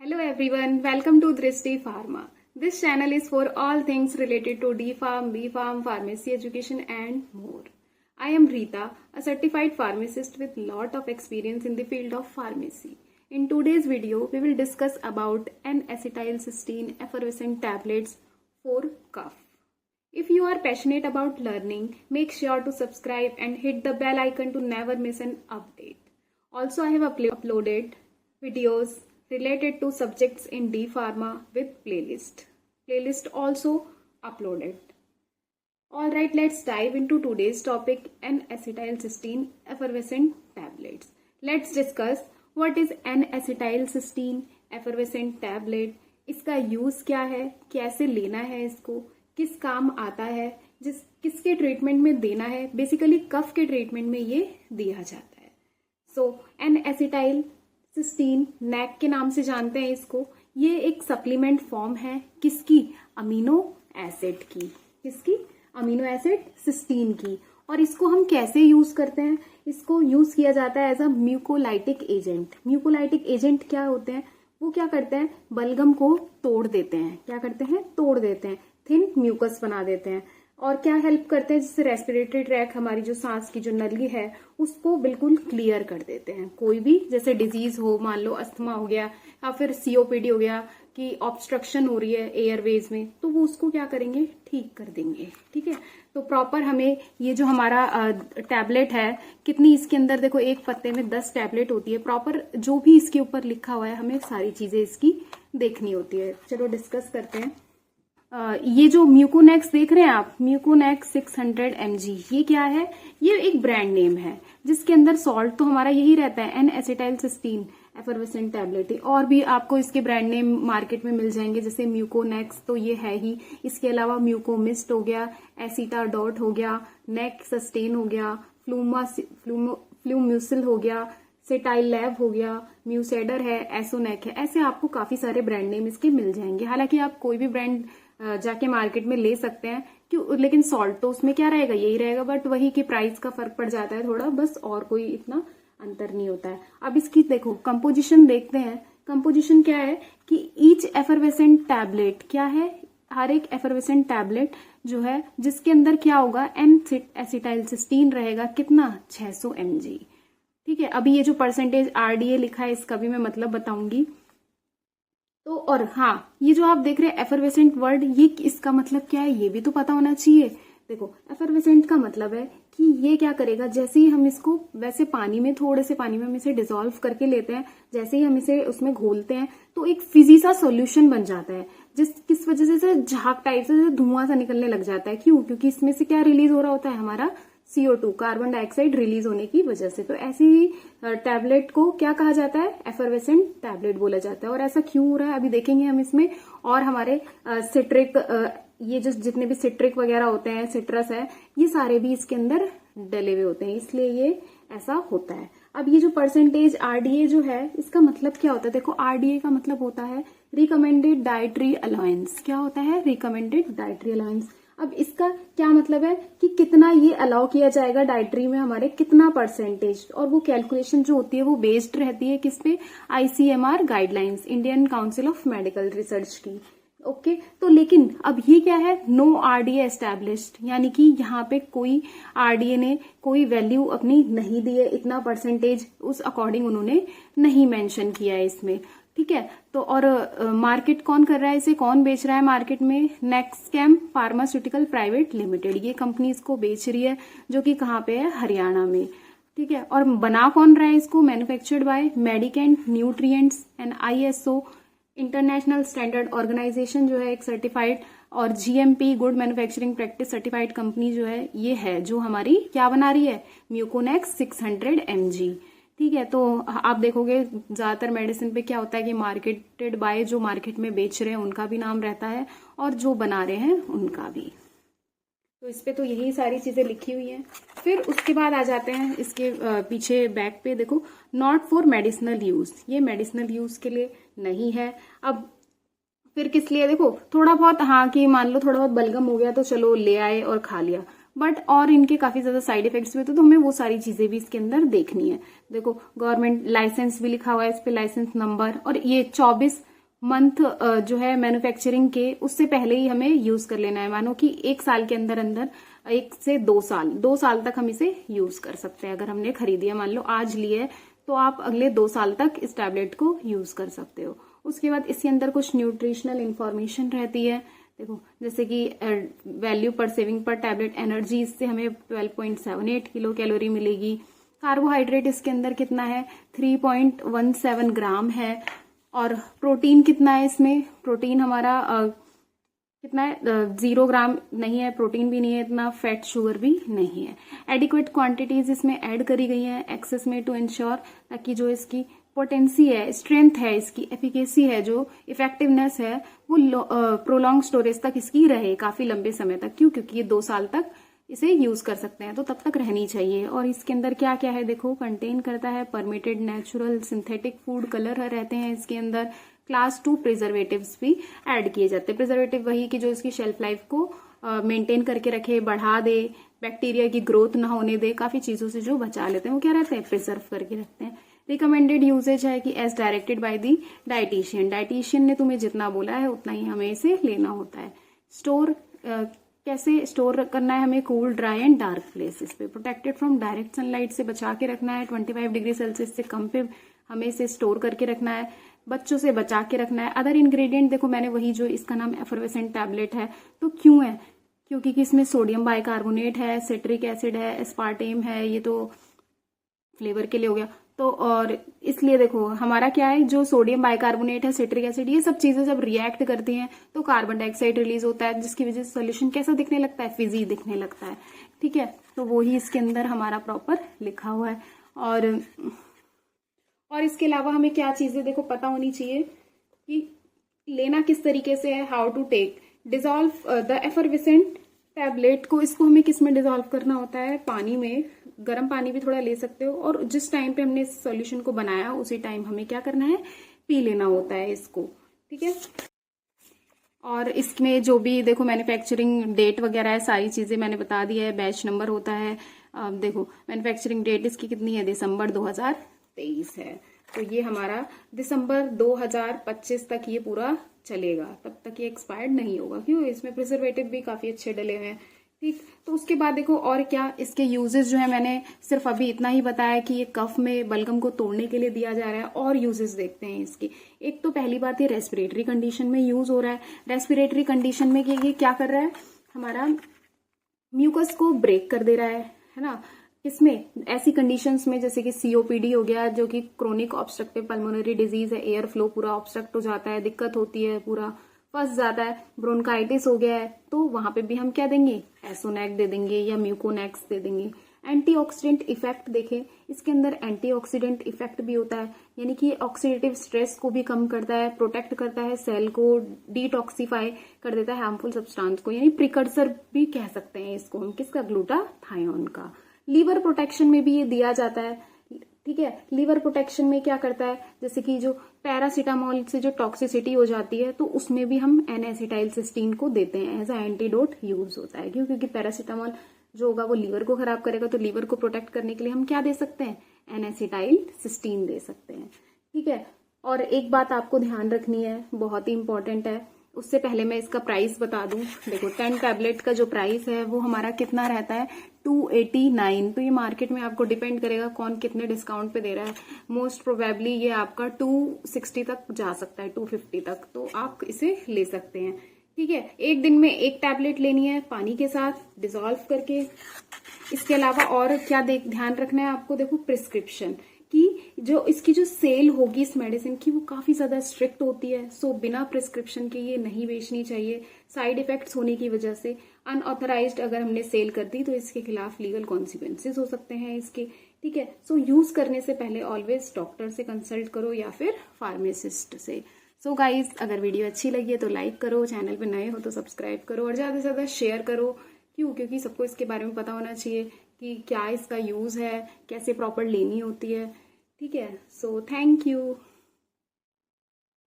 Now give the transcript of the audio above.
Hello everyone, welcome to Drishti Pharma. This channel is for all things related to D Pharm, B Pharm, pharmacy education and more. I am Rita, a certified pharmacist with lot of experience in the field of pharmacy. In today's video, we will discuss about N-acetylcysteine effervescent tablets for cough. If you are passionate about learning, make sure to subscribe and hit the bell icon to never miss an update. Also, I have uploaded videos related to subjects in D Pharma with playlist also uploaded. Alright, let's dive into today's topic, N-acetylcysteine effervescent tablets. Let's discuss what is N-acetylcysteine effervescent tablet, इसका use क्या है, कैसे लेना है इसको, किस काम आता है, किसके ट्रीटमेंट में देना है, बेसिकली कफ के ट्रीटमेंट में ये दिया जाता है. सो N-acetylcysteine नैक के नाम से जानते हैं इसको. ये एक सप्लीमेंट फॉर्म है किसकी, अमीनो एसिड की. किसकी, अमीनो एसिड सिस्टीन की. और इसको हम कैसे यूज करते हैं, इसको यूज किया जाता है as a mucolytic agent. Mucolytic agent क्या होते हैं, वो क्या करते हैं, बलगम को तोड़ देते हैं. क्या करते हैं, तोड़ देते हैं, थिन म्यूकस बना देते हैं. और क्या हेल्प करते हैं, जिससे रेस्पिरेटरी ट्रैक, हमारी जो सांस की जो नली है उसको बिल्कुल क्लियर कर देते हैं. कोई भी जैसे डिजीज हो, मान लो अस्थमा हो गया या फिर सीओपीडी हो गया कि ऑब्स्ट्रक्शन हो रही है एयरवेज में, तो वो उसको क्या करेंगे, ठीक कर देंगे. ठीक है, तो प्रॉपर हमें ये जो हमारा टैबलेट है, कितनी इसके अंदर देखो, एक पत्ते में 10 टैबलेट होती है. प्रॉपर जो भी इसके ऊपर लिखा हुआ है हमें सारी चीजें इसकी देखनी होती है. चलो डिस्कस करते हैं. ये जो म्यूकोनेक्स देख रहे हैं आप, म्यूकोनेक्स 600 mg, ये क्या है, ये एक ब्रांड नेम है जिसके अंदर सॉल्ट तो हमारा यही रहता है, N-acetylcysteine एफरवेसेंट टैबलेट है. और भी आपको इसके ब्रांड नेम मार्केट में मिल जाएंगे, जैसे म्यूकोनेक्स तो ये है ही. इसके अलावा म्यूकोमिस्ट हो गया, एसिटाडॉट हो गया, नेक सस्टेन हो गया, फ्लूम्यूसिल हो गया, सेटाइल लैब हो गया, म्यूसेडर है, एसोनेक है. ऐसे आपको काफी सारे ब्रांड नेम इसके मिल जाएंगे. हालांकि आप कोई भी ब्रांड जाके मार्केट में ले सकते हैं, क्यों, लेकिन सॉल्ट तो उसमें क्या रहेगा, यही रहेगा. बट वही कि प्राइस का फर्क पड़ जाता है थोड़ा, बस, और कोई इतना अंतर नहीं होता है. अब इसकी देखो कंपोजिशन देखते हैं. कंपोजिशन क्या है कि ईच एफरवेसेंट टैबलेट क्या है, हर एक एफरवेसेंट टैबलेट जो है जिसके अंदर क्या होगा, N-acetylcysteine रहेगा. कितना, 600 mg. ठीक है, अभी ये जो परसेंटेज RDA लिखा है इसका भी मैं मतलब बताऊंगी. तो और हाँ, ये जो आप देख रहे हैं एफरवेसेंट वर्ड, ये इसका मतलब क्या है ये भी तो पता होना चाहिए. देखो एफरवेसेंट का मतलब है कि ये क्या करेगा, जैसे ही हम इसको वैसे पानी में, थोड़े से पानी में हम इसे डिसॉल्व करके लेते हैं, जैसे ही हम इसे उसमें घोलते हैं तो एक फिजी सा सॉल्यूशन बन जाता है, किस वजह से झाग टाइप से धुआं सा निकलने लग जाता है. क्यों, क्योंकि इसमें से क्या रिलीज हो रहा होता है, हमारा CO2, कार्बन डाइऑक्साइड रिलीज होने की वजह से. तो ऐसी ही टैबलेट को क्या कहा जाता है, एफरवेसेंट टैबलेट बोला जाता है. और ऐसा क्यों हो रहा है अभी देखेंगे हम इसमें. और हमारे सिट्रिक, ये जो जितने भी सिट्रिक वगैरह होते हैं, सिट्रस है, ये सारे भी इसके अंदर डले हुए होते हैं, इसलिए ये ऐसा होता है. अब ये जो परसेंटेज RDA जो है, इसका मतलब क्या होता है, देखो RDA का मतलब होता है रिकमेंडेड डाइटरी अलाउंस. क्या होता है, रिकमेंडेड डाइटरी अलाउंस. अब इसका क्या मतलब है कि कितना ये अलाउ किया जाएगा डाइटरी में, हमारे कितना परसेंटेज. और वो कैलकुलेशन जो होती है वो बेस्ड रहती है किस पे, ICMR guidelines, Indian council of medical research की. ओके, तो लेकिन अब ये क्या है, नो RDA एस्टैब्लिश्ड, यानी कि यहाँ पे कोई RDA ने कोई वैल्यू अपनी नहीं दी है, इतना परसेंटेज उस अकॉर्डिंग उन्होंने नहीं मेंशन किया है इसमें. ठीक है, तो और मार्केट कौन कर रहा है इसे, कौन बेच रहा है मार्केट में, नेक्सकेम फार्मास्यूटिकल प्राइवेट लिमिटेड, ये कंपनी इसको बेच रही है, जो कि कहाँ पे है, हरियाणा में. ठीक है, और बना कौन रहा है इसको, manufactured by Medicant nutrients and ISO international standard organisation जो है, एक सर्टिफाइड, और GMP good manufacturing practice certified company जो है, ये है जो हमारी क्या बना रही है, म्यूकोनेक्स 600 mg. ठीक है, तो आप देखोगे ज्यादातर मेडिसिन पे क्या होता है कि मार्केटेड बाय, जो मार्केट में बेच रहे हैं उनका भी नाम रहता है, और जो बना रहे हैं उनका भी. तो इस पे तो यही सारी चीजें लिखी हुई हैं. फिर उसके बाद आ जाते हैं इसके पीछे बैक पे, देखो नॉट फॉर मेडिसिनल यूज, ये मेडिसिनल यूज के लिए नहीं है. अब फिर किस लिए, देखो थोड़ा बहुत, हाँ कि मान लो थोड़ा बहुत बलगम हो गया तो चलो ले आए और खा लिया, बट और इनके काफी ज्यादा साइड इफेक्ट्स भी होते हैं, तो हमें वो सारी चीजें भी इसके अंदर देखनी है। देखो गवर्नमेंट लाइसेंस भी लिखा हुआ है इस पे, लाइसेंस नंबर, और ये 24 मंथ जो है मैन्युफैक्चरिंग के, उससे पहले ही हमें यूज कर लेना है। मानो कि 1 साल के अंदर अंदर 1 से 2 साल, 2 साल तक हम इसे यूज कर सकते हैं। अगर हमने खरीदी है, मान लो आज ली है, तो आप अगले 2 साल तक इस टैबलेट को यूज कर सकते हो। उसके बाद इसके अंदर कुछ न्यूट्रिशनल इंफॉर्मेशन रहती है। देखो जैसे कि वैल्यू पर सेविंग पर टैबलेट एनर्जी, इससे हमें 12.78 किलो कैलोरी मिलेगी। कार्बोहाइड्रेट इसके अंदर कितना है, 3.17 ग्राम है। और प्रोटीन कितना है इसमें, प्रोटीन हमारा कितना है, 0 ग्राम नहीं है, प्रोटीन भी नहीं है इतना, फैट शुगर भी नहीं है। एडिक्वेट क्वांटिटीज इसमें ऐड करी गई हैं एक्सेस में टू इंश्योर, ताकि जो इसकी पोटेंसी है, स्ट्रेंथ है, इसकी एफिकेसी है, जो इफेक्टिवनेस है, वो प्रोलॉन्ग स्टोरेज तक इसकी रहे, काफी लंबे समय तक। क्यों? क्योंकि ये 2 साल तक इसे यूज कर सकते हैं, तो तब तक रहनी चाहिए। और इसके अंदर क्या क्या है देखो, कंटेन करता है permitted natural synthetic food colour रहते हैं इसके अंदर। क्लास 2 प्रिजर्वेटिव्स भी ऐड किए जाते हैं। प्रिजर्वेटिव वही कि जो इसकी शेल्फ लाइफ को मेंटेन करके रखे, बढ़ा दे, बैक्टीरिया की ग्रोथ ना होने दे, काफी चीजों से जो बचा लेते हैं, वो क्या रहते हैं, प्रिजर्व करके रखते हैं। रिकमेंडेड यूजेज है कि as directed by the dietitian, dietitian ने तुम्हें जितना बोला है उतना ही हमें इसे लेना होता है। स्टोर कैसे स्टोर करना है हमें, cool, dry and dark places पे। प्रोटेक्टेड फ्रॉम डायरेक्ट सनलाइट से बचा के रखना है, 25 डिग्री सेल्सियस से कम पे हमें इसे स्टोर करके रखना है। बच्चों से बचा के रखना है। अदर इंग्रेडिएंट देखो, मैंने वही जो इसका नाम एफरवेसेंट टैबलेट है, तो क्यों है, क्योंकि इसमें सोडियम बाइकार्बोनेट है, सिट्रिक एसिड है, एस्पार्टेम है, ये तो फ्लेवर के लिए हो गया। तो और इसलिए देखो हमारा क्या है, जो सोडियम बाइकार्बोनेट है, सिट्रिक एसिड, ये सब चीजें जब रिएक्ट करती हैं तो कार्बन डाइऑक्साइड रिलीज होता है, जिसकी वजह से सोल्यूशन कैसा दिखने लगता है, फिजी दिखने लगता है। ठीक है, तो वो ही इसके अंदर हमारा प्रॉपर लिखा हुआ है। और इसके अलावा हमें क्या चीजें देखो पता होनी चाहिए कि लेना किस तरीके से है, how to take. Dissolve the effervescent tablet को, इसको हमें किस में डिजॉल्व करना होता है, पानी में। गर्म पानी भी थोड़ा ले सकते हो, और जिस टाइम पे हमने इस सॉल्यूशन को बनाया उसी टाइम हमें क्या करना है, पी लेना होता है इसको। ठीक है, और इसमें जो भी देखो मैन्युफैक्चरिंग डेट वगैरह है, सारी चीजें मैंने बता दी है। बैच नंबर होता है, देखो मैन्युफैक्चरिंग डेट इसकी कितनी है, दिसंबर 2023 है। तो ये हमारा दिसंबर 2025 तक ये पूरा चलेगा, तब तक ये एक्सपायर्ड नहीं होगा। क्यों? इसमें प्रिजर्वेटिव भी काफी अच्छे डले हुए हैं। ठीक, तो उसके बाद देखो और क्या इसके यूजेस जो है, मैंने सिर्फ अभी इतना ही बताया कि ये कफ में बलगम को तोड़ने के लिए दिया जा रहा है। और यूजेस देखते हैं इसकी। एक तो पहली बात, ये रेस्पिरेटरी कंडीशन में यूज हो रहा है। रेस्पिरेटरी कंडीशन में ये क्या कर रहा है, हमारा म्यूकस को ब्रेक कर दे रहा है ना। इसमें ऐसी कंडीशंस में जैसे कि सीओपीडी हो गया, जो कि क्रोनिक ऑब्स्ट्रक्टिव पल्मोनरी डिजीज है, एयर फ्लो पूरा ऑब्स्ट्रक्ट हो जाता है, दिक्कत होती है, पूरा फंस जाता है। ब्रोंकाइटिस हो गया है, तो वहां पे भी हम क्या देंगे, एसोनेक दे देंगे या म्यूकोनेक्स दे देंगे। एंटीऑक्सीडेंट इफेक्ट देखें, इसके अंदर एंटीऑक्सीडेंट इफेक्ट भी होता है, यानी कि ऑक्सीडेटिव स्ट्रेस को भी कम करता है, प्रोटेक्ट करता है सेल को, डिटॉक्सीफाई कर देता है हार्मफुल सब्सटेंस को, यानी प्रिकर्सर भी कह सकते हैं इसको हम, किसका, ग्लूटाथायोन का। लीवर प्रोटेक्शन में भी ये दिया जाता है। ठीक है, लीवर प्रोटेक्शन में क्या करता है, जैसे कि जो पैरासीटामोल से जो टॉक्सिसिटी हो जाती है, तो उसमें भी हम N-एसिटाइलसिस्टीन को देते हैं, एज अ एंटीडोट यूज होता है। क्यों? क्योंकि पैरासीटामोल जो होगा वो लीवर को खराब करेगा, तो लीवर को प्रोटेक्ट करने के लिए हम क्या दे सकते हैं, N-एसिटाइलसिस्टीन दे सकते हैं। ठीक है, और एक बात आपको ध्यान रखनी है, बहुत ही इंपॉर्टेंट है, उससे पहले मैं इसका प्राइस बता दूं। देखो 10 टैबलेट का जो प्राइस है वो हमारा कितना रहता है, 289। तो ये मार्केट में आपको डिपेंड करेगा कौन कितने डिस्काउंट पे दे रहा है। मोस्ट प्रोबेबली ये आपका 260 तक जा सकता है, 250 तक, तो आप इसे ले सकते हैं। ठीक है, एक दिन में 1 टैबलेट लेनी है पानी के साथ डिजॉल्व करके। इसके अलावा और क्या ध्यान रखना है आपको, देखो प्रिस्क्रिप्शन कि जो इसकी जो सेल होगी इस मेडिसिन की, वो काफी ज्यादा स्ट्रिक्ट होती है। सो बिना प्रिस्क्रिप्शन के ये नहीं बेचनी चाहिए, साइड इफेक्ट्स होने की वजह से। अनऑथराइज्ड अगर हमने सेल कर दी तो इसके खिलाफ लीगल कॉन्सिक्वेंसेज हो सकते हैं इसके। ठीक है, सो यूज करने से पहले ऑलवेज डॉक्टर से कंसल्ट करो या फिर फार्मासिस्ट से। सो गाइज, अगर वीडियो अच्छी लगी है तो लाइक करो, चैनल पे नए हो तो सब्सक्राइब करो, और ज्यादा से ज्यादा शेयर करो। क्यों? क्योंकि सबको इसके बारे में पता होना चाहिए कि क्या इसका यूज है, कैसे प्रॉपर लेनी होती है। ठीक है, सो थैंक यू।